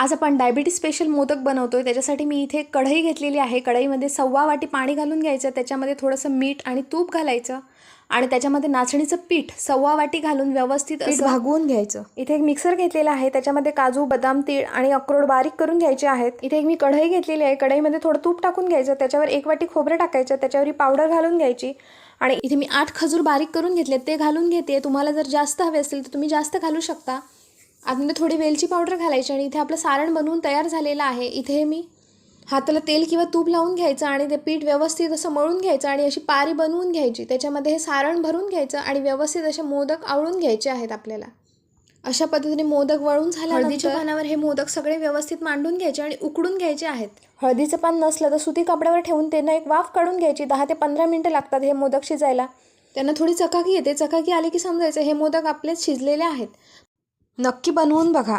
आज आपण diabetes special modak बनवतोय। त्याच्यासाठी मी इथे कढई घेतलेली आहे। कढईमध्ये 1.25 वाटी पाणी घालून घ्यायचं, त्याच्यामध्ये थोडंसं मीठ आणि तूप घालायचं आणि त्याच्यामध्ये नाचणीचं पीठ 1.25 वाटी घालून व्यवस्थित असं भागवून घ्यायचं। इथे एक मिक्सर घेतलेला आहे, त्याच्यामध्ये काजू, बदाम, तीळ आणि अक्रोड बारीक करून घ्यायचे आहेत। इथे एक मी कढई घेतलेली आहे, कढईमध्ये थोडं तूप टाकून घ्यायचं, त्याच्यावर 1 वाटी खोबरं टाकायचं, त्याच्यावर ही पावडर घालून घ्यायची आणि इथे मी 8 खजूर बारीक करून घेतले ते घालून घेते। तुम्हाला जर जास्त हवे असेल तर तुम्ही जास्त घालू शकता। आतमध्ये थोडी वेलची पावडर घालायची आणि इथे आपलं सारण बनवून तयार झालेलं आहे। इथे मी हाताला तेल किंवा तूप लावून घ्यायचं आणि ते पीठ व्यवस्थित असं मळून घ्यायचं आणि अशी पारी बनवून घ्यायची। त्याच्यामध्ये हे सारण भरून घ्यायचं आणि व्यवस्थित असे मोदक आवळून घ्यायचे आहेत आपल्याला। अशा पद्धतीने मोदक वळून झाल्यानंतर हळदीच्या पानावर हे मोदक सगळे व्यवस्थित मांडून घ्यायचे आणि उकडून घ्यायचे आहेत। हळदीचं पान नसलं तर सुती कपड्यावर ठेवून त्यांना एक वाफ काढून घ्यायची। 10 ते 15 मिनिटं लागतात हे मोदक शिजायला। त्यांना थोडी चकाकी येते, चकाकी आली की समजायचं हे मोदक आपलेच शिजलेले आहेत। नक्की बनवून बघा।